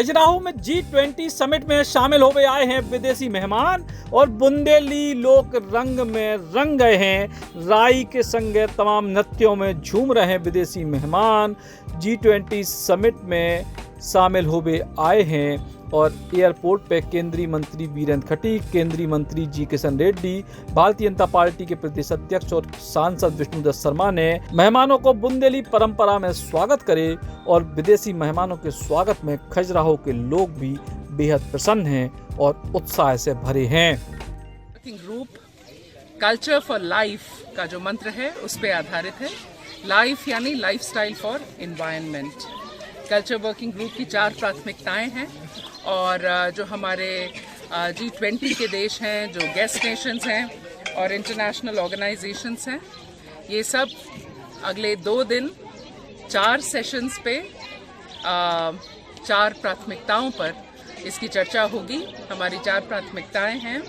खजुराहो में G20 summit में शामिल होवे आए हैं विदेशी मेहमान और बुंदेली लोक रंग में रंग गए हैं। राई के संग तमाम नृत्यों में झूम रहे हैं विदेशी मेहमान। G20 समिट में शामिल होवे आए हैं और एयरपोर्ट पे केंद्रीय मंत्री वीरेंद्र खटीक, केंद्रीय मंत्री जी किशन रेड्डी, भारतीय जनता पार्टी के प्रदेश अध्यक्ष और सांसद विष्णुदत्त शर्मा ने मेहमानों को बुंदेली परंपरा में स्वागत करे और विदेशी मेहमानों के स्वागत में खजुराहो के लोग भी बेहद प्रसन्न हैं और उत्साह से भरे हैं। ग्रुप कल्चर फॉर लाइफ का जो मंत्र है उस पर आधारित है। लाइफ यानी lifestyle for environment. Culture working group की 4 प्राथमिकताएं हैं और जो हमारे G20 के देश हैं, जो गेस्ट नेशंस हैं और इंटरनेशनल ऑर्गेनाइजेशंस हैं, ये सब अगले 2 दिन 4 सेशंस पे 4 प्राथमिकताओं पर इसकी चर्चा होगी। हमारी 4 प्राथमिकताएं हैं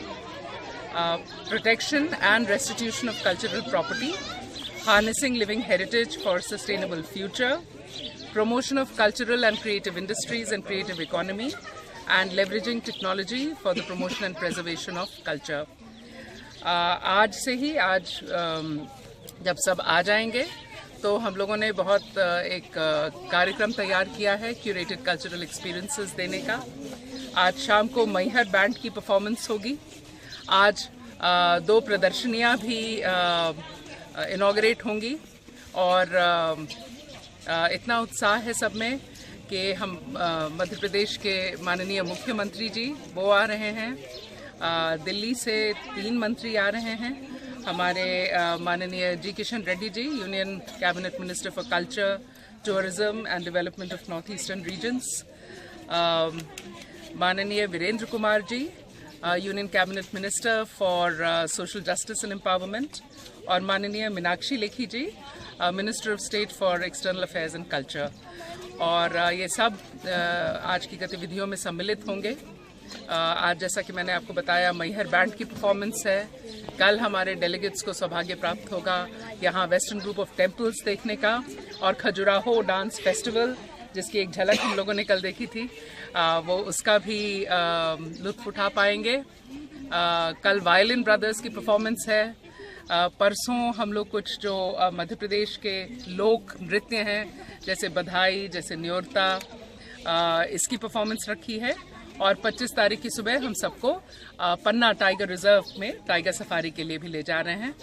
protection and restitution of cultural property, harnessing living heritage for sustainable future, promotion of cultural and creative industries and creative economy, and leveraging technology for the promotion and preservation of culture. आज से ही जब सब आ जाएंगे तो हम लोगों ने बहुत एक कार्यक्रम तैयार किया है क्यूरेटेड कल्चरल एक्सपीरियंसेस देने का। आज शाम को मैहर बैंड की परफॉर्मेंस होगी। आज 2 प्रदर्शनियां भी इनॉग्रेट होंगी और इतना उत्साह है सब में कि हम मध्य प्रदेश के माननीय मुख्यमंत्री जी वो आ रहे हैं, दिल्ली से 3 मंत्री आ रहे हैं, हमारे माननीय G Kishan Reddy ji union cabinet minister for culture, tourism and development of North Eastern regions, माननीय Virendra Kumar ji union cabinet minister for social justice and empowerment, और माननीय Meenakshi Lekhi ji minister of state for external affairs and culture. और ये सब आज की गतिविधियों में सम्मिलित होंगे। आज जैसा कि मैंने आपको बताया मैहर बैंड की परफॉर्मेंस है। कल हमारे डेलीगेट्स को सौभाग्य प्राप्त होगा यहाँ वेस्टर्न ग्रुप ऑफ टेम्पल्स देखने का और खजुराहो डांस फेस्टिवल जिसकी एक झलक हम लोगों ने कल देखी थी, वो उसका भी लुत्फ उठा पाएंगे। कल वायलिन ब्रदर्स की परफॉर्मेंस है। परसों हम लोग कुछ जो मध्य प्रदेश के लोक नृत्य हैं जैसे बधाई, जैसे न्योरता, इसकी परफॉर्मेंस रखी है। और 25 तारीख की सुबह हम सबको पन्ना टाइगर रिजर्व में टाइगर सफारी के लिए भी ले जा रहे हैं।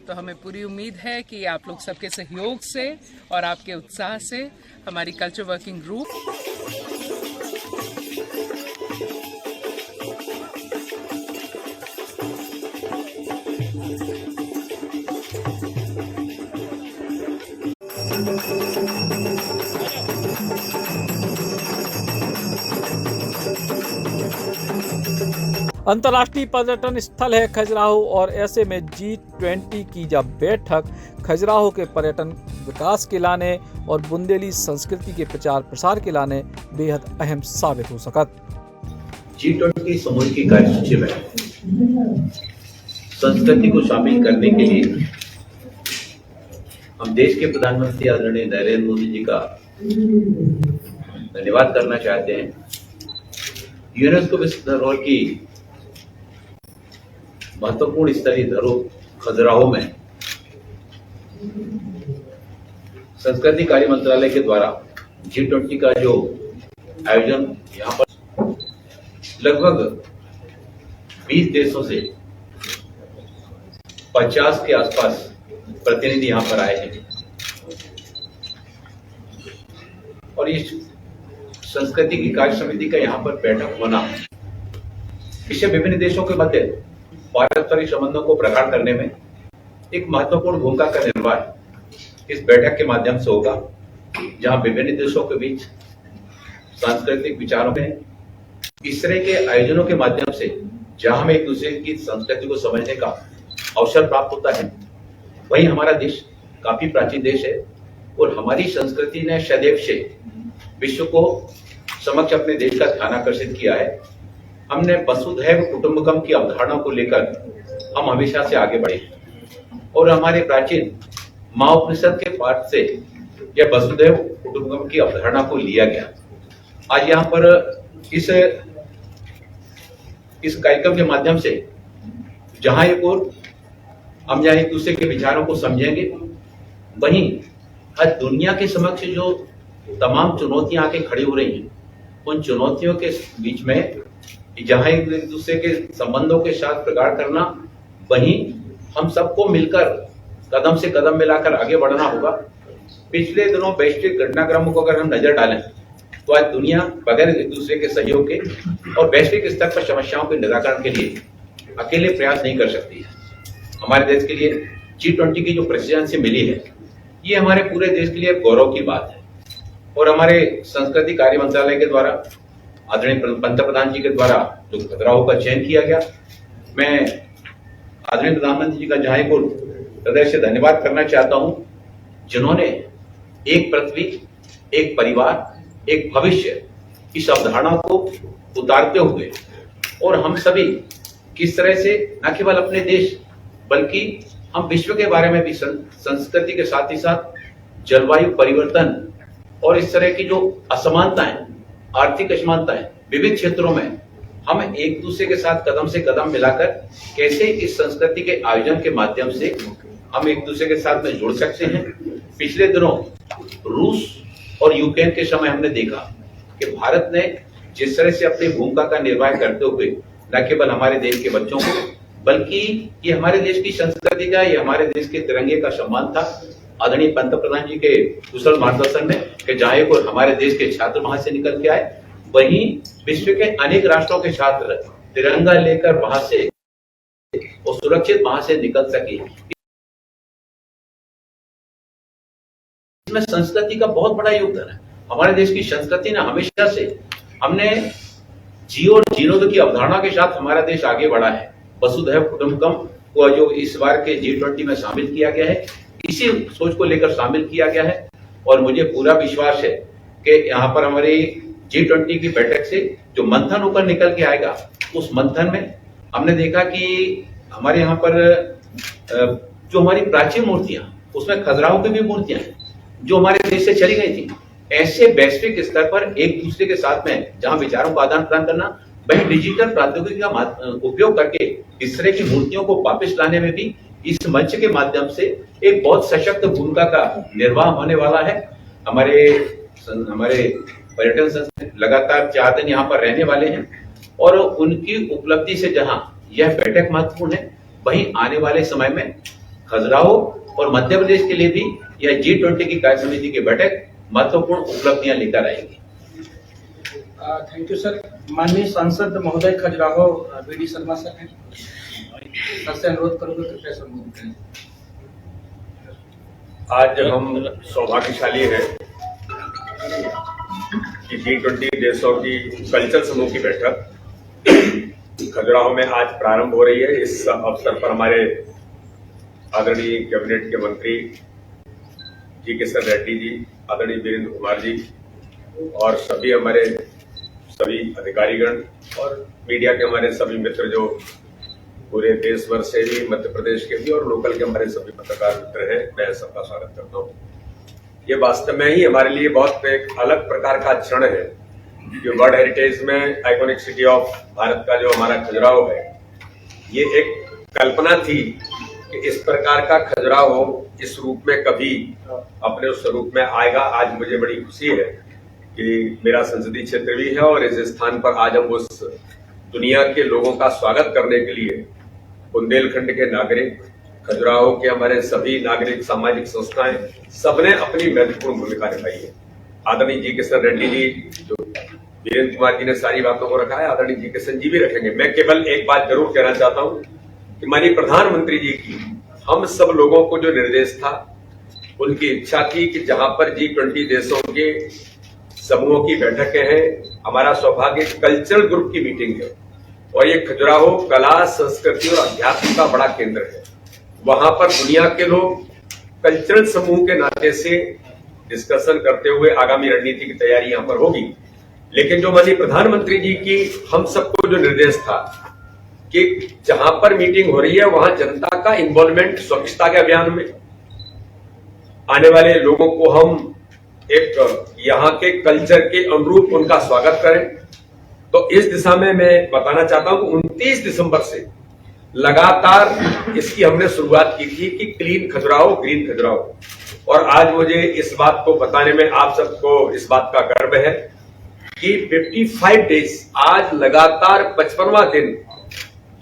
तो हमें पूरी उम्मीद है कि आप लोग सबके सहयोग से और आपके उत्साह से हमारी कल्चर वर्किंग ग्रुप अंतर्राष्ट्रीय पर्यटन स्थल है खजुराहो और ऐसे में G20 की जब बैठक खजुराहो के पर्यटन विकास के लाने और बुंदेली संस्कृति के प्रचार प्रसार के लाने बेहद अहम साबित हो सकत। G20 समूह की कार्यसूची में संस्कृति को शामिल करने के लिए हम देश के प्रधानमंत्री आदरणीय नरेंद्र मोदी जी का धन्यवाद करना चाहते हैं। यूनेस्को विश्व धरोहर की महत्वपूर्ण स्थलीय धरोहर खजुराहो में संस्कृति कार्य मंत्रालय के द्वारा G20 का जो आयोजन यहाँ पर लगभग 20 देशों से 50 के आसपास प्रतिनिधि यहाँ पर आए हैं और इस संस्कृति की कार्य समिति का यहाँ पर बैठक होना इससे विभिन्न देशों के मध्य पारस्परिक संबंधों को प्रगाढ़ करने में एक महत्वपूर्ण भूमिका का निर्वाह इस बैठक के माध्यम से होगा, जहां विभिन्न देशों के बीच सांस्कृतिक विचारों में इस तरह के आयोजनों के माध्यम से जहां हमें एक दूसरे की संस्कृति को समझने का अवसर प्राप्त होता है। वहीं हमारा देश काफी प्राचीन देश है और हमारी संस्कृति ने सदैव से विश्व को समक्ष अपने देश का ध्यान आकर्षित किया है। हमने वसुधैव कुटुंबकम की अवधारणा को लेकर हम हमेशा से आगे बढ़े और हमारे प्राचीन महाउपनिषद के पाठ से यह वसुधैव कुटुंबकम की अवधारणा को लिया गया। आज यहाँ पर इस कार्यक्रम के माध्यम से जहां एक ओर हम जहां एक दूसरे के विचारों को समझेंगे, वहीं आज दुनिया के समक्ष जो तमाम चुनौतियां आके खड़ी हो रही हैं, उन चुनौतियों के बीच में जहां एक दूसरे के संबंधों के साथ प्रगाढ़ करना, वहीं हम सबको मिलकर कदम से कदम मिलाकर आगे बढ़ना होगा। पिछले दिनों वैश्विक घटनाक्रमों को अगर हम नजर डालें तो आज दुनिया बगैर एक दूसरे के सहयोग के और वैश्विक स्तर पर समस्याओं के निराकरण के लिए अकेले प्रयास नहीं कर सकती है। हमारे देश के लिए G20 की जो प्रेसिडेंसी मिली है, ये हमारे पूरे देश के लिए गौरव की बात है। और हमारे संस्कृति कार्य मंत्रालय के द्वारा आदरणीय पंतप्रधान जी के द्वारा जो खजुराहो का चयन किया गया, मैं आदरणीय प्रधानमंत्री जी का जहां एक हृदय से धन्यवाद करना चाहता हूं, जिन्होंने एक पृथ्वी, एक परिवार, एक भविष्य इस अवधारणा को उतारते हुए और हम सभी किस तरह से न केवल अपने देश बल्कि हम विश्व के बारे में भी संस्कृति के साथ ही साथ जलवायु परिवर्तन और इस तरह की जो असमानताएं, आर्थिक असमानताएं विविध क्षेत्रों में हम एक दूसरे के साथ कदम से कदम मिलाकर कैसे इस संस्कृति के आयोजन के माध्यम से हम एक दूसरे के साथ में जुड़ सकते हैं। पिछले दिनों रूस और यूक्रेन के समय हमने देखा कि भारत ने जिस तरह से अपनी भूमिका का निर्वाह करते हुए न केवल हमारे देश के बच्चों को बल्कि ये हमारे देश की संस्कृति का, ये हमारे देश के तिरंगे का सम्मान था। आदरणीय पंतप्रधान जी के कुशल मार्गदर्शन में कि जहां एक और हमारे देश के छात्र वहां से निकल के आए, वहीं विश्व के अनेक राष्ट्रों के छात्र तिरंगा लेकर वहां से और सुरक्षित वहां से निकल सके। इसमें संस्कृति का बहुत बड़ा योगदान है। हमारे देश की संस्कृति ने हमेशा से हमने जियो और जीनोद की अवधारणा के साथ हमारा देश आगे बढ़ा है। वसुधैव कुटुंबकम को जो इस बार के G20 में शामिल किया गया है, इसी सोच को लेकर शामिल किया गया है और मुझे पूरा विश्वास है कि यहाँ पर हमारी G20 की बैठक से जो मंथन होकर निकल के आएगा, उस मंथन में हमने देखा कि हमारे यहाँ पर जो हमारी प्राचीन मूर्तियां, उसमें खजुराहो की भी मूर्तियां हैं जो हमारे देश से चली गई थी। ऐसे वैश्विक स्तर पर एक दूसरे के साथ में जहां विचारों का आदान प्रदान करना, वही डिजिटल प्रौद्योगिकी का उपयोग करके इस तरह की मूर्तियों को वापस लाने में भी इस मंच के माध्यम से एक बहुत सशक्त भूमिका का निर्वाह होने वाला है। हमारे पर्यटन संस्थान लगातार 4 दिन यहाँ पर रहने वाले हैं और उनकी उपलब्धि से जहां यह बैठक महत्वपूर्ण है, वहीं आने वाले समय में खजुराहो और मध्य प्रदेश के लिए भी यह G20 की कार्य समिति की बैठक महत्वपूर्ण उपलब्धियां लेकर आएगी। Thank you sir. माननीय सांसद महोदय खजुराहो BD शर्मा सर हैं, सर से अनुरोध करूंगा कृपया संबोधित करें। आज हम सौभाग्यशाली हैं कि G20 देशों की कल्चर समूह की बैठक खजुराहो में आज प्रारंभ हो रही है। इस अवसर पर हमारे आदरणीय कैबिनेट के मंत्री जी किशन रेड्डी जी, आदरणीय वीरेंद्र कुमार जी और सभी अधिकारीगण और मीडिया के हमारे सभी मित्र जो पूरे देश भर से भी, मध्य प्रदेश के भी और लोकल के हमारे सभी पत्रकार मित्र हैं, मैं सबका स्वागत करता हूँ। ये वास्तव में ही हमारे लिए बहुत एक अलग प्रकार का क्षण है कि वर्ल्ड हेरिटेज में आइकॉनिक सिटी ऑफ भारत का जो हमारा खजुराहो है, ये एक कल्पना थी कि इस प्रकार का खजुराहो इस रूप में कभी अपने उस स्वरूप में आएगा। आज मुझे बड़ी खुशी है कि मेरा संसदीय क्षेत्र भी है और इस स्थान पर आज हम उस दुनिया के लोगों का स्वागत करने के लिए बुंदेलखंड के नागरिक, खजुराहो के हमारे सभी नागरिक, सामाजिक संस्थाएं, सबने अपनी महत्वपूर्ण भूमिका निभाई है। आदरणीय जी किशन रेड्डी जी, जो वीरेंद्र कुमार जी ने सारी बातों को रखा है, आदरणीय जी किशन जी भी रखेंगे। मैं केवल एक बात जरूर कहना चाहता हूं कि माननीय प्रधानमंत्री जी की हम सब लोगों को जो निर्देश था, उनकी इच्छा थी कि जहां पर G20 देशों के समूहों की बैठकें हैं, हमारा सौभाग्य कल्चरल ग्रुप की मीटिंग है और ये खजुराहो कला, संस्कृति और अध्यात्म का बड़ा केंद्र है। वहां पर दुनिया के लोग कल्चरल समूह के नाते से डिस्कशन करते हुए आगामी रणनीति की तैयारी यहां पर होगी। लेकिन जो माननीय प्रधानमंत्री जी की हम सबको जो निर्देश था कि जहां पर मीटिंग हो रही है वहां जनता का इन्वॉल्वमेंट, स्वच्छता के अभियान में आने वाले लोगों को हम एक यहाँ के कल्चर के अनुरूप उनका स्वागत करें तो इस दिशा में मैं बताना चाहता हूं कि 29 दिसंबर से लगातार इसकी हमने शुरुआत की थी कि क्लीन खजुराहो ग्रीन खजुराहो, और आज मुझे इस बात को बताने में आप सबको इस बात का गर्व है कि 55 डेज, आज लगातार 55वां दिन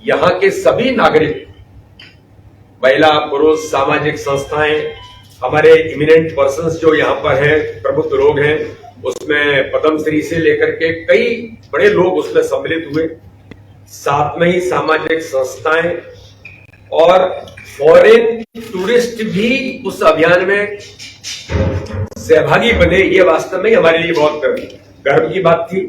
यहां के सभी नागरिक, महिला पुरुष, सामाजिक संस्थाएं, हमारे इमिनेंट पर्सन्स जो यहां पर हैं, प्रबुद्ध लोग हैं, उसमें पद्मश्री से लेकर के कई बड़े लोग उसमें सम्मिलित हुए, साथ में ही सामाजिक संस्थाएं और फॉरेन टूरिस्ट भी उस अभियान में सहभागी बने। ये वास्तव में हमारे लिए बहुत गर्व की बात थी।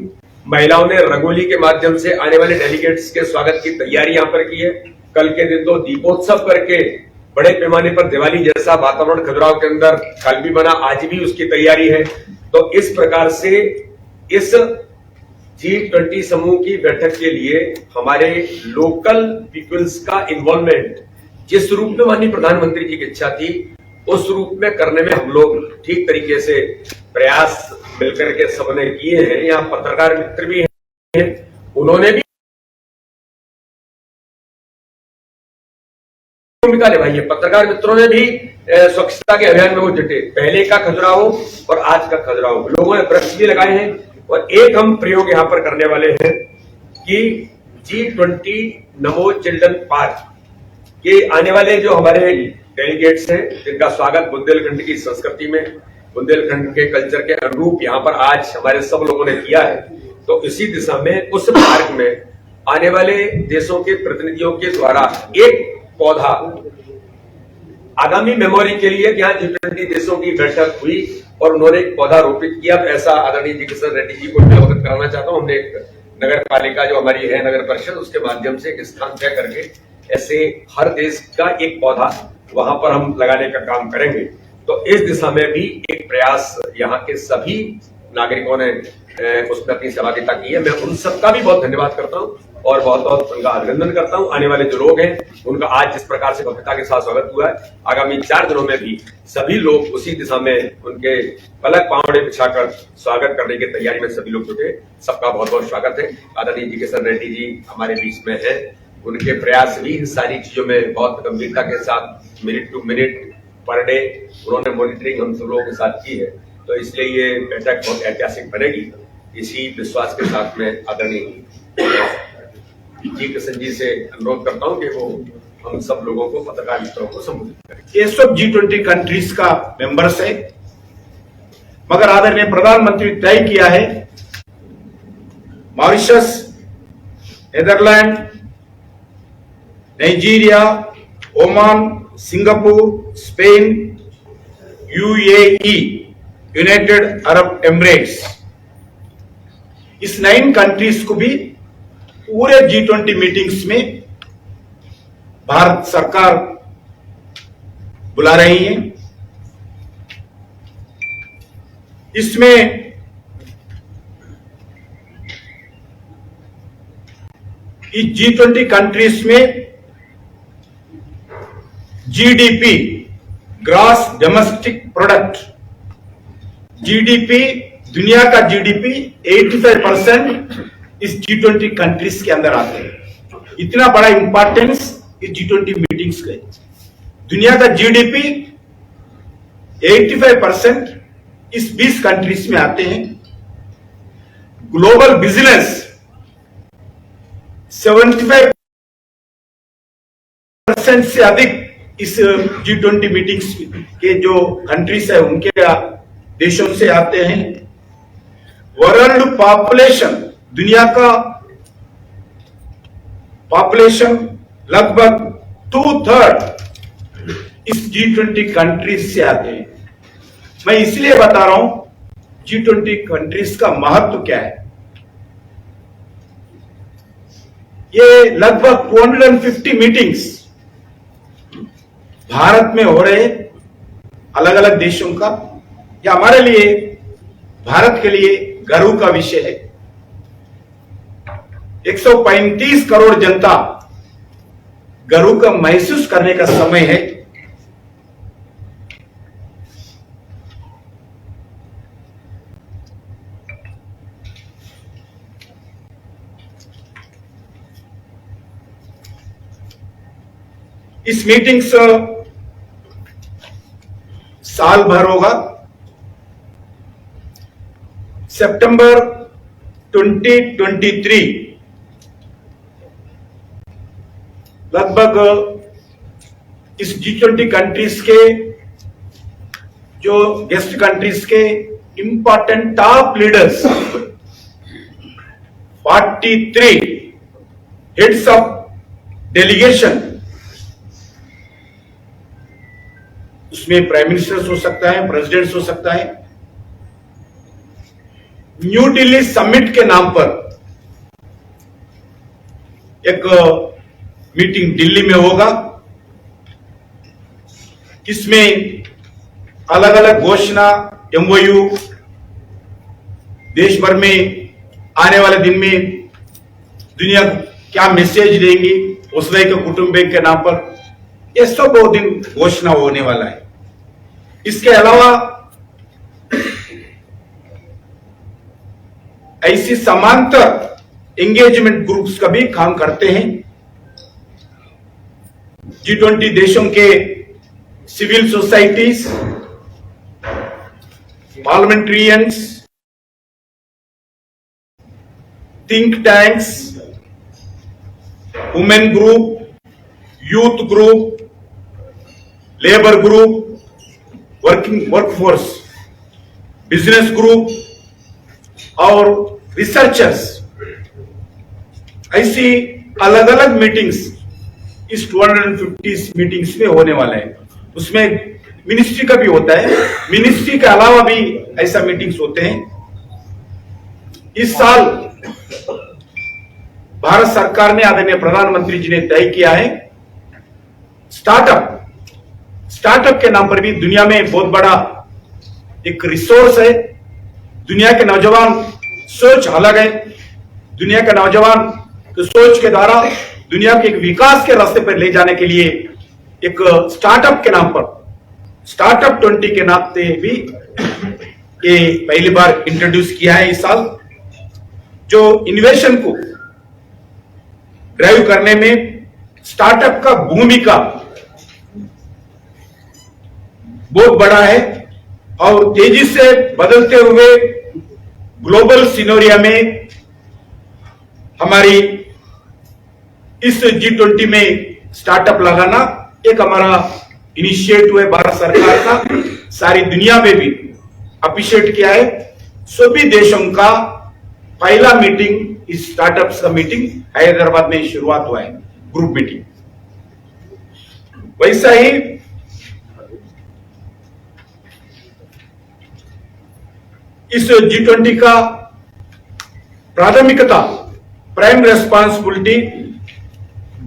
महिलाओं ने रंगोली के माध्यम से आने वाले डेलीगेट्स के स्वागत की तैयारी यहां पर की है। कल के दिन तो दीपोत्सव करके बड़े पैमाने पर दिवाली जैसा वातावरण खजुराहो के अंदर कल भी बना, आज भी उसकी तैयारी है। तो इस प्रकार से इस G20 समूह की बैठक के लिए हमारे लोकल पीपल्स का इन्वॉल्वमेंट जिस रूप में माननीय प्रधानमंत्री जी की इच्छा थी, उस रूप में करने में हम लोग ठीक तरीके से प्रयास मिलकर के सबने किए हैं। यहाँ पत्रकार मित्र भी हैं, उन्होंने भी भूमिका निभाई है। पत्रकार मित्रों ने भी स्वच्छता के अभियान में वो जुटे, पहले का खजुराहो और आज का खजुराहो। लोगों ने वृक्ष भी लगाए हैं और एक हम प्रयोग यहां पर करने वाले हैं कि G20 नमो चिल्ड्रन पार्क के आने वाले जो हमारे डेलीगेट्स हैं, जिनका स्वागत बुंदेलखंड की संस्कृति में, बुंदेलखंड के कल्चर के अनुरूप यहां पर आज हमारे सब लोगों ने किया है। तो इसी दिशा में उस पार्क में आने वाले देशों के प्रतिनिधियों के द्वारा एक पौधा आगामी मेमोरी के लिए, यहाँ G20 देशों की बैठक हुई और उन्होंने एक पौधा रोपित किया। ऐसा आदरणीय जी किशन रेड्डी जी को मैं अवगत कराना चाहता हूं। हमने एक नगर पालिका जो हमारी है, नगर परिषद, उसके माध्यम से एक स्थान तय करके ऐसे हर देश का एक पौधा वहां पर हम लगाने का काम करेंगे। तो इस दिशा में भी एक प्रयास यहाँ के सभी नागरिकों ने उसमें अपनी सहभागिता की है। मैं उन सबका भी बहुत धन्यवाद करता हूं और बहुत बहुत उनका अभिनंदन करता हूं। आने वाले जो लोग हैं उनका आज जिस प्रकार से भव्यता के साथ स्वागत हुआ है, आगामी 4 दिनों में भी सभी लोग उसी दिशा में उनके पलक पावड़े बिछाकर स्वागत करने की तैयारी में सभी लोग जुटे। सबका बहुत बहुत स्वागत है। आदरणीय जी किशन रेड्डी जी हमारे बीच में है, उनके प्रयास भी इन सारी चीजों में बहुत गंभीरता के साथ minute to minute per day उन्होंने मॉनिटरिंग हम सब लोगों के साथ की है। तो इसलिए ये बैठक बहुत ऐतिहासिक बनेगी। इसी विश्वास के साथ में आदरणीय जी किशन जी से अनुरोध करता हूं कि वो हम सब लोगों को, पत्रकार मित्रों को संबोधित करें। ये सब G20 कंट्रीज का मेंबर्स है, मगर आदरणीय प्रधानमंत्री तय किया है Mauritius, Netherland, Nigeria, Oman, Singapore, Spain, UAE, United Arab Emirates, इस 9 कंट्रीज को भी पूरे G20 मीटिंग्स में भारत सरकार बुला रही है। इसमें इस G20 कंट्रीज में GDP, gross domestic product, GDP, दुनिया का GDP 85% इस G20 कंट्रीज के अंदर आते हैं। इतना बड़ा इंपॉर्टेंस इस G20 मीटिंग्स का। दुनिया का GDP 85% इस 20 कंट्रीज में आते हैं। ग्लोबल बिजनेस 75% से अधिक इस G20 मीटिंग्स के जो कंट्रीज है उनके देशों से आते हैं। वर्ल्ड पॉपुलेशन, दुनिया का पॉपुलेशन लगभग 2/3 इस G20 कंट्रीज से आते हैं। मैं इसलिए बता रहा हूं G20 कंट्रीज का महत्व क्या है। ये लगभग 250 मीटिंग्स भारत में हो रहे अलग अलग देशों का। यह हमारे लिए, भारत के लिए गर्व का विषय है। 135 करोड़ जनता गर्व का महसूस करने का समय है। इस मीटिंग्स साल भर होगा। सितंबर 2023 लगभग इस G20 कंट्रीज के जो गेस्ट कंट्रीज के important top leaders 43 heads of delegation, उसमें प्राइम मिनिस्टर्स हो सकता है, प्रेसिडेंट्स हो सकता है, न्यू दिल्ली समिट के नाम पर एक मीटिंग दिल्ली में होगा। इसमें अलग अलग घोषणा MOU देश भर में आने वाले दिन में दुनिया को क्या मैसेज देंगी वसुधैव कुटुंबकम के नाम पर, ये सब वो दिन घोषणा होने वाला है। इसके अलावा ऐसी समांतर एंगेजमेंट ग्रुप्स का भी काम करते हैं। G20 देशों के civil societies, parliamentarians, think tanks, women group, youth group, labour group, workforce, business group और रिसर्चर्स, ऐसी अलग अलग मीटिंग्स इस 250 मीटिंग्स में होने वाला है। उसमें मिनिस्ट्री का भी होता है, मिनिस्ट्री के अलावा भी ऐसा मीटिंग्स होते हैं। इस साल भारत सरकार ने, आदरणीय प्रधानमंत्री जी ने तय किया है स्टार्टअप के नाम पर भी दुनिया में बहुत बड़ा एक रिसोर्स है। दुनिया के नौजवान सोच अलग है, दुनिया के नौजवान की सोच के द्वारा दुनिया के एक विकास के रास्ते पर ले जाने के लिए एक स्टार्टअप के नाम पर स्टार्टअप 20 के नाम से भी ये पहली बार इंट्रोड्यूस किया है इस साल, जो इनोवेशन को ड्राइव करने में स्टार्टअप का भूमिका बहुत बड़ा है और तेजी से बदलते हुए ग्लोबल सिनेरियो में हमारी इस G20 में स्टार्टअप लगाना एक हमारा इनिशिएटिव है भारत सरकार का, सारी दुनिया में भी अप्रिशिएट किया है। सभी देशों का पहला मीटिंग इस स्टार्टअप्स का मीटिंग हैदराबाद में शुरुआत हुआ है, ग्रुप मीटिंग। वैसा ही इस G20 का प्राथमिकता prime responsibility,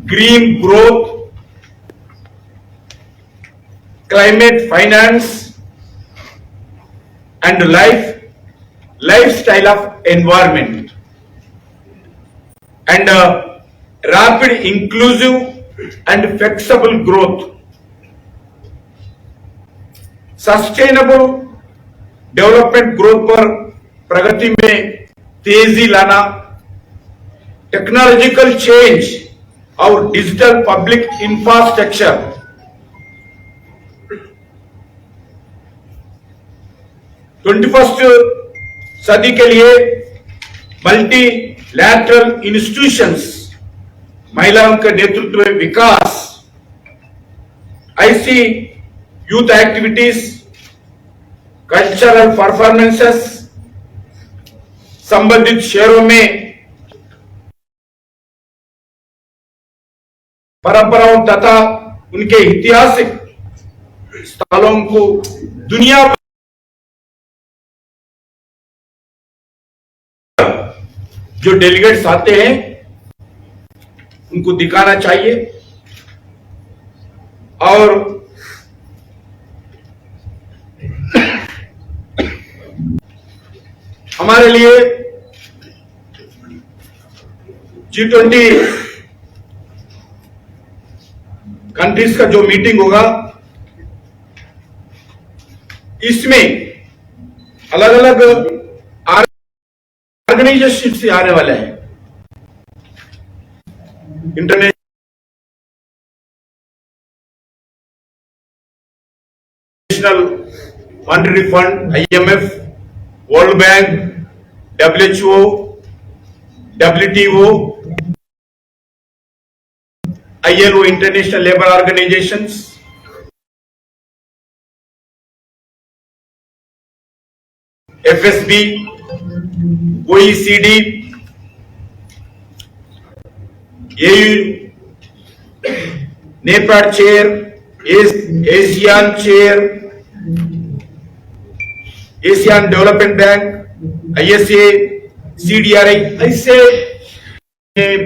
green growth, climate finance and lifestyle of environment and rapid inclusive and flexible growth, sustainable development growth पर प्रगति में तेजी लाना, टेक्नोलॉजिकल चेंज और डिजिटल पब्लिक इंफ्रास्ट्रक्चर, 21st सदी के लिए मल्टीलैटरल इंस्टीट्यूशंस, महिलाओं के नेतृत्व में विकास, ऐसी यूथ एक्टिविटीज, कल्चरल परफॉर्मेंसेस, संबंधित शहरों में परंपराओं तथा उनके ऐतिहासिक स्थलों को दुनिया जो डेलीगेट्स आते हैं उनको दिखाना चाहिए और हमारे लिए G20 कंट्रीज का जो मीटिंग होगा इसमें अलग अलग ऑर्गेनाइजेशन से आने वाले हैं, international International Monetary Fund IMF, World Bank, WHO, WTO, ILO, International Labour Organisations, FSB, OECD, AU, NEPAD chair, ASEAN chair, Asian Development Bank, ISA, CDRI, ऐसे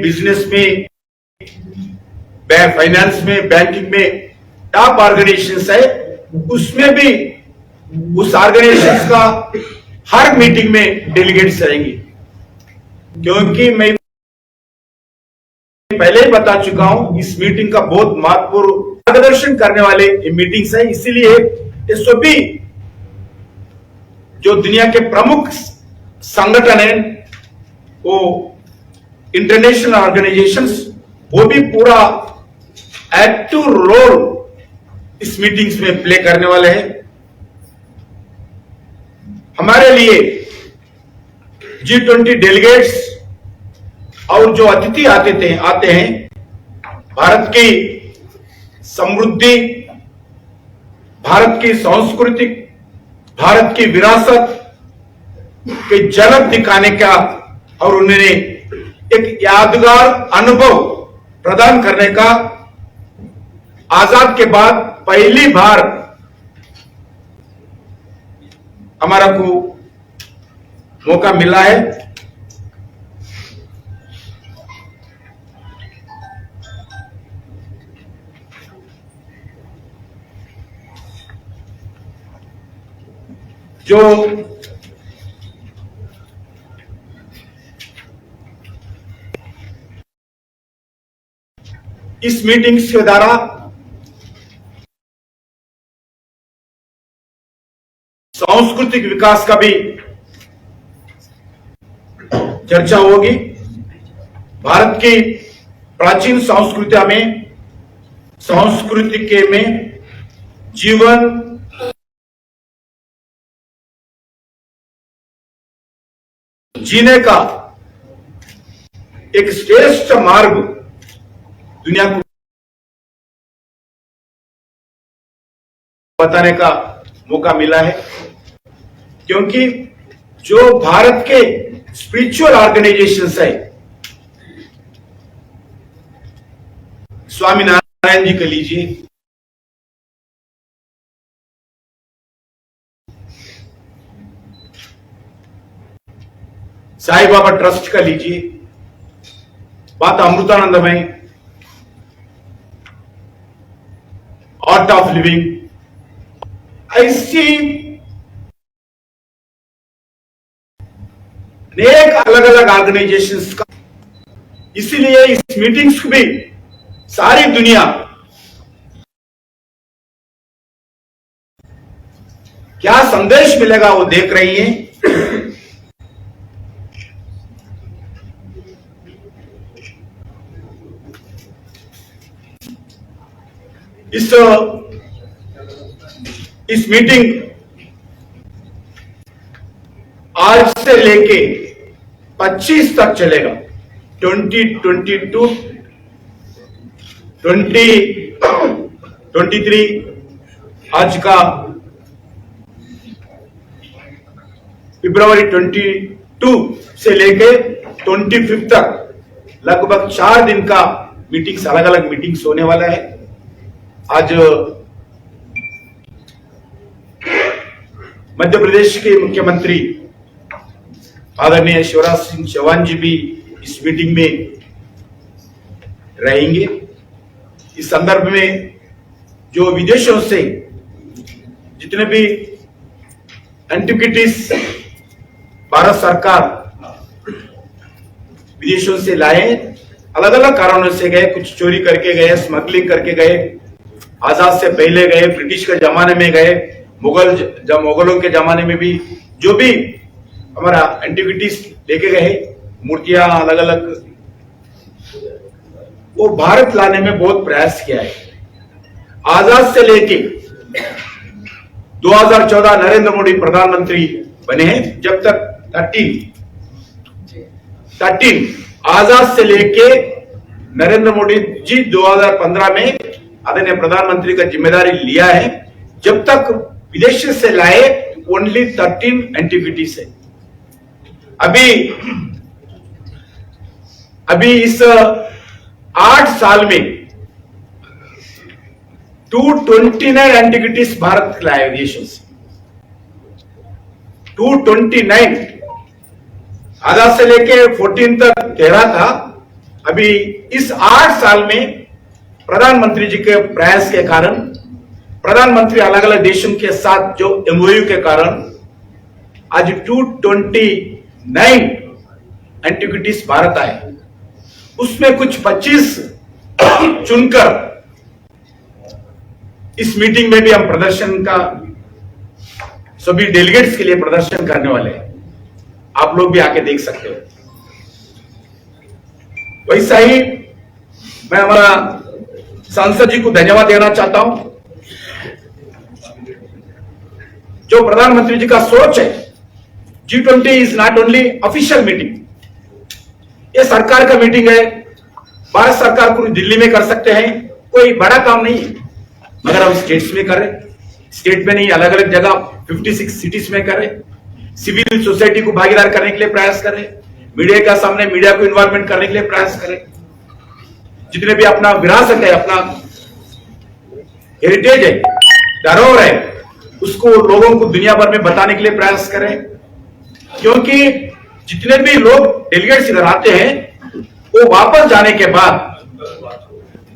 बिजनेस में, फाइनेंस में, बैंकिंग में टॉप ऑर्गेनाइजेशंस है, उसमें भी उस ऑर्गेनाइजेशंस का हर meeting में डेलीगेट्स रहेंगे। क्योंकि मैं पहले ही बता चुका हूं, इस मीटिंग का बहुत महत्वपूर्ण मार्गदर्शन करने वाले ये मीटिंग्स है। इसीलिए ये सभी जो दुनिया के प्रमुख संगठन है, वो इंटरनेशनल ऑर्गेनाइजेशंस, वो भी पूरा एक्टिव रोल इस मीटिंग्स में प्ले करने वाले हैं। हमारे लिए G20 डेलीगेट्स और जो अतिथि आते हैं, भारत की समृद्धि, भारत की संस्कृति, भारत की विरासत की झलक दिखाने का और उन्होंने एक यादगार अनुभव प्रदान करने का आजाद के बाद पहली बार हमारा को मौका मिला है। जो इस मीटिंग्स के द्वारा सांस्कृतिक विकास का भी चर्चा होगी। भारत की प्राचीन संस्कृति में जीवन जीने का एक श्रेष्ठ मार्ग दुनिया को बताने का मौका मिला है। क्योंकि जो भारत के स्पिरिचुअल ऑर्गेनाइजेशंस है, स्वामी नारायण जी का लीजिए, साईं बाबा ट्रस्ट का लीजिए, माता अमृतानंदमय, आर्ट ऑफ लिविंग, ऐसी अनेक अलग अलग ऑर्गेनाइजेशंस का। इसीलिए इस मीटिंग्स को भी सारी दुनिया क्या संदेश मिलेगा वो देख रही है। इस मीटिंग आज से लेके 25 तक चलेगा। 2022, 2023, आज का फरवरी 22 से लेके 25 तक लगभग 4 दिन का मीटिंग्स, अलग अलग मीटिंग्स होने वाला है। आज मध्य प्रदेश के मुख्यमंत्री आदरणीय शिवराज सिंह चौहान जी भी इस मीटिंग में रहेंगे। इस संदर्भ में जो विदेशों से जितने भी एंटिक्विटीज भारत सरकार विदेशों से लाए, अलग अलग कारणों से गए, कुछ चोरी करके गए, स्मगलिंग करके गए, आजाद से पहले गए, ब्रिटिश के जमाने में गए, मुगलों के जमाने में भी जो भी हमारा एंटिक्विटीज लेके गए, मूर्तियां अलग अलग, वो भारत लाने में बहुत प्रयास किया है। आजाद से लेके 2014 नरेंद्र मोदी प्रधानमंत्री बने हैं, जब तक 13 आजाद से लेके नरेंद्र मोदी जी 2015 में आदरणीय प्रधानमंत्री का जिम्मेदारी लिया है, जब तक विदेश से लाए ओनली 13 एंटिविटीज है। अभी इस 8 साल में 229 एंटिविटीज भारत लाए विदेशों से, 229। आजाद से लेके 14 तक 13 था। अभी इस 8 साल में प्रधानमंत्री जी के प्रयास के कारण, प्रधानमंत्री अलग अलग देशों के साथ जो एमओयू के कारण आज 229 एंटिविटीज भारत आए। उसमें कुछ 25 चुनकर इस मीटिंग में भी हम प्रदर्शन का सभी डेलीगेट्स के लिए प्रदर्शन करने वाले हैं। आप लोग भी आके देख सकते हो। वैसा ही मैं हमारा सांसद जी को धन्यवाद देना चाहता हूं। जो प्रधानमंत्री जी का सोच है, G20 is not only official meeting, ये सरकार का मीटिंग है। भारत सरकार पूरी दिल्ली में कर सकते हैं, कोई बड़ा काम नहीं है। अगर हम स्टेट्स में करें, स्टेट में नहीं अलग अलग जगह 56 सिटीज में करें, सिविल सोसाइटी को भागीदार करने के लिए प्रयास करें, मीडिया का सामने मीडिया को इन्वॉल्वमेंट करने के लिए प्रयास करें, जितने भी अपना विरासत है, अपना हेरिटेज है, धरोहर है, उसको लोगों को दुनिया भर में बताने के लिए प्रयास करें। क्योंकि जितने भी लोग डेलीगेट्स इधर आते हैं, वो वापस जाने के बाद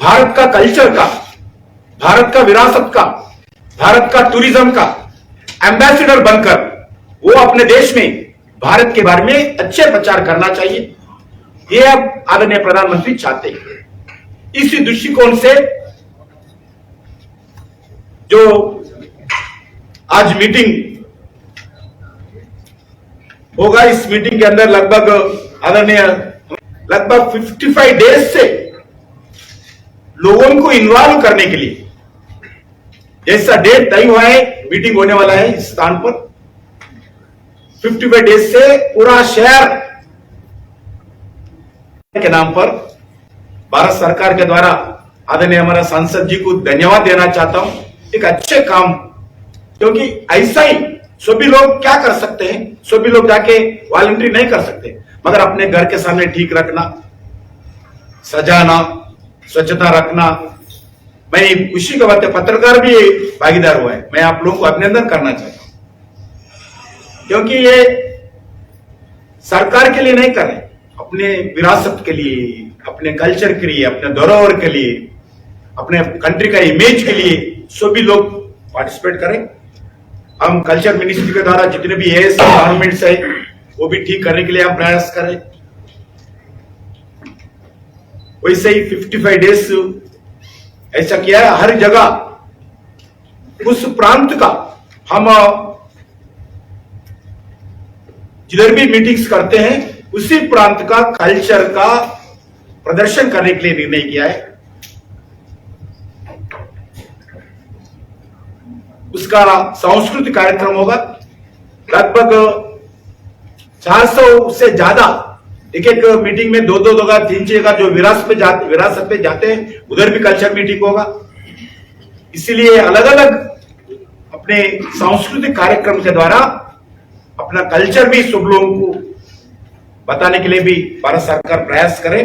भारत का कल्चर का, भारत का विरासत का, भारत का टूरिज्म का एम्बेसडर बनकर वो अपने देश में भारत के बारे में अच्छे प्रचार करना चाहिए। ये अब आदरणीय प्रधानमंत्री चाहते हैं। इसी दृष्टिकोण से जो आज मीटिंग होगा, इस मीटिंग के अंदर लगभग 55 डेज से लोगों को इन्वॉल्व करने के लिए जैसा डेट तय हुआ है, मीटिंग होने वाला है इस स्थान पर। 55 डेज से पूरा शहर के नाम पर भारत सरकार के द्वारा आदरणीय हमारा सांसद जी को धन्यवाद देना चाहता हूं। एक अच्छे काम, क्योंकि ऐसा ही सभी लोग क्या कर सकते हैं, सभी लोग जाके वॉलंटरी नहीं कर सकते, मगर अपने घर के सामने ठीक रखना, सजाना, स्वच्छता रखना। मैं खुशी का बात है, पत्रकार भी भागीदार हुआ है। मैं आप लोगों को अभिनंदन करना चाहता हूं, क्योंकि ये सरकार के लिए नहीं कर रहे, अपने विरासत के लिए, अपने कल्चर के लिए, अपने धरोहर के लिए, अपने कंट्री का इमेज के लिए सभी लोग पार्टिसिपेट करें। हम कल्चर मिनिस्ट्री के द्वारा जितने भी गवर्नमेंट्स है वो भी ठीक करने के लिए हम प्रयास करें। वैसे ही 55 डेज ऐसा किया है। हर जगह उस प्रांत का हम जिधर भी मीटिंग्स करते हैं, उसी प्रांत का कल्चर का प्रदर्शन करने के लिए निर्णय किया है। उसका सांस्कृतिक कार्यक्रम होगा। लगभग 400 से ज्यादा एक मीटिंग में 2 जगह 3 जगह जो विरासत पे जाते हैं, उधर भी कल्चर मीटिंग होगा। इसीलिए अलग अलग अपने सांस्कृतिक कार्यक्रम के द्वारा अपना कल्चर भी सब लोगों को बताने के लिए भी भारत सरकार प्रयास करे।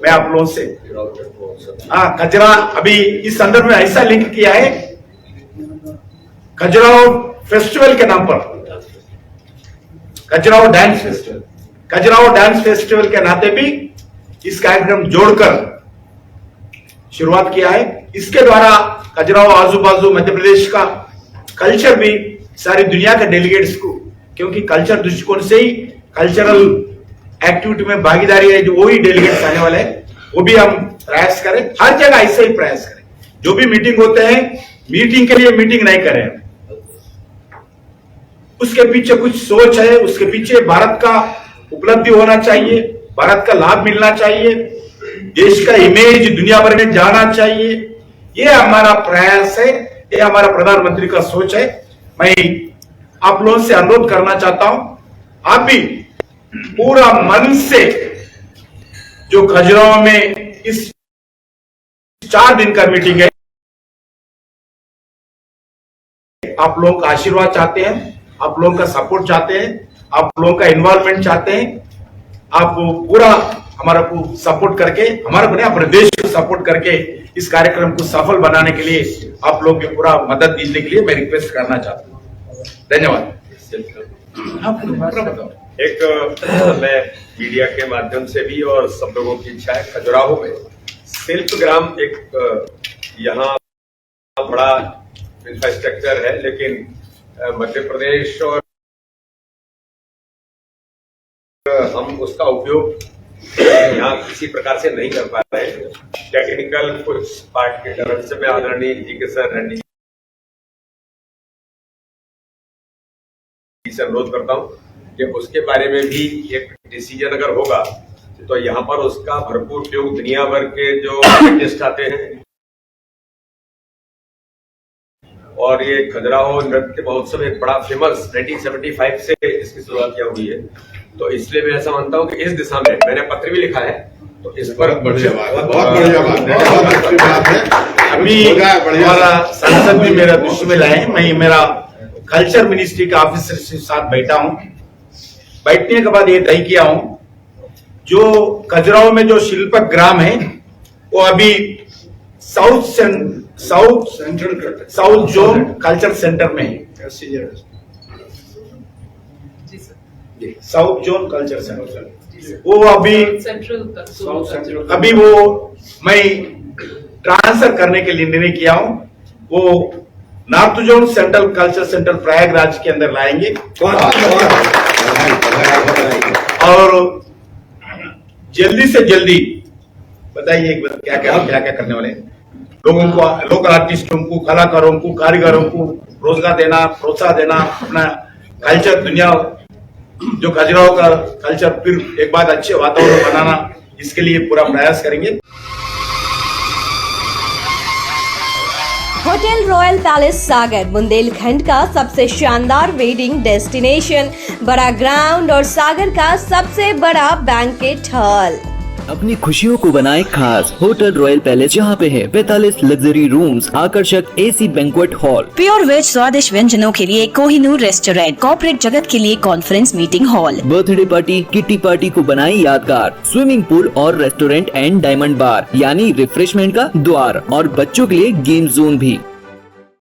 मैं आप लोगों से खजुरा अभी इस संदर्भ में ऐसा लिंक किया है, खजुराहो फेस्टिवल के नाम पर, खजुराहो डांस फेस्टिवल के नाते भी इस कार्यक्रम जोड़कर शुरुआत किया है। इसके द्वारा खजुराहो आजू बाजू मध्य प्रदेश का कल्चर भी सारी दुनिया के डेलीगेट्स को, क्योंकि कल्चर दृष्टिकोण से ही कल्चरल एक्टिविटी में भागीदारी है, जो वही डेलीगेट्स आने वाले हैं, वो भी हम प्रयास करें। हर जगह ऐसे ही प्रयास करें। जो भी मीटिंग होते हैं, मीटिंग के लिए मीटिंग नहीं करें, उसके पीछे कुछ सोच है, उसके पीछे भारत का उपलब्धि होना चाहिए, भारत का लाभ मिलना चाहिए, देश का इमेज दुनिया भर में जाना चाहिए। ये हमारा प्रयास है, ये हमारा प्रधानमंत्री का सोच है। मैं आप लोगों से अनुरोध करना चाहता हूं, आप भी पूरा मन से जो खजुराहो में इस 4 दिन का मीटिंग है, आप लोगों का आशीर्वाद चाहते हैं, आप लोगों का सपोर्ट चाहते हैं, आप लोगों का इन्वॉल्वमेंट चाहते हैं। आप पूरा हमारा को सपोर्ट करके, हमारा को नहीं अपने देश को सपोर्ट करके इस कार्यक्रम को सफल बनाने के लिए आप लोग की पूरा मदद देने के लिए मैं रिक्वेस्ट करना चाहता हूँ। धन्यवाद। मैं मीडिया के माध्यम से भी और सब लोगों की इच्छा है, खजुराहो में शिल्प ग्राम एक यहाँ बड़ा इंफ्रास्ट्रक्चर है, लेकिन मध्य प्रदेश और हम उसका उपयोग यहाँ किसी प्रकार से नहीं कर पा रहे हैं। टेक्निकल कुछ पार्ट के तरफ से मैं आदरणीय जी के सर रेड्डी से अनुरोध करता हूँ कि उसके बारे में भी एक डिसीजन अगर होगा तो यहाँ पर उसका भरपूर उपयोग दुनिया भर के जो आर्टिस्ट आते हैं, और ये खजुराहो नृत्य महोत्सव एक बड़ा फेमस 1975 से इसकी शुरुआत किया हुई है, तो इसलिए मैं ऐसा मानता हूँ कि इस दिशा में मैंने पत्र भी लिखा है, तो इस पर बहुत बढ़िया बात है। अभी हमारा सांसद भी मेरा दृष्टि में लाए, मैं मेरा कल्चर मिनिस्ट्री के ऑफिसर के साथ बैठा हूँ। बैठने के बाद ये तय किया हूँ, जो खजुराहो में जो शिल्प ग्राम है वो अभी साउथ जोन कल्चर सेंटर में है। साउथ जोन कल्चर सेंटर वो अभी वो मैं ट्रांसफर करने के लिए निर्णय किया हूं। वो north zone central culture centre Prayagraj के अंदर लाएंगे, और जल्दी से जल्दी बताइए एक बार क्या क्या करने वाले हैं। लोगों को, लोकल आर्टिस्टों को, कलाकारों को, कारीगरों को रोजगार देना, प्रोत्साहन देना, अपना कल्चर दुनिया जो खजुराहो का कल्चर फिर एक बात अच्छे वातावरण बनाना, इसके लिए पूरा प्रयास करेंगे। होटल रॉयल पैलेस सागर बुंदेलखंड का सबसे शानदार वेडिंग डेस्टिनेशन, बड़ा ग्राउंड और सागर का सबसे बड़ा बैंकेट हॉल। अपनी खुशियों को बनाए खास। होटल रॉयल पैलेस जहाँ पे है 45 लग्जरी रूम्स, आकर्षक AC banquet hall, pure veg स्वादिष्ट व्यंजनों के लिए कोहिनूर रेस्टोरेंट, कॉर्पोरेट जगत के लिए conference meeting hall, birthday party, kitty party को बनाई यादगार, स्विमिंग पूल और रेस्टोरेंट एंड डायमंड बार यानी रिफ्रेशमेंट का द्वार, और बच्चों के लिए गेम जोन भी।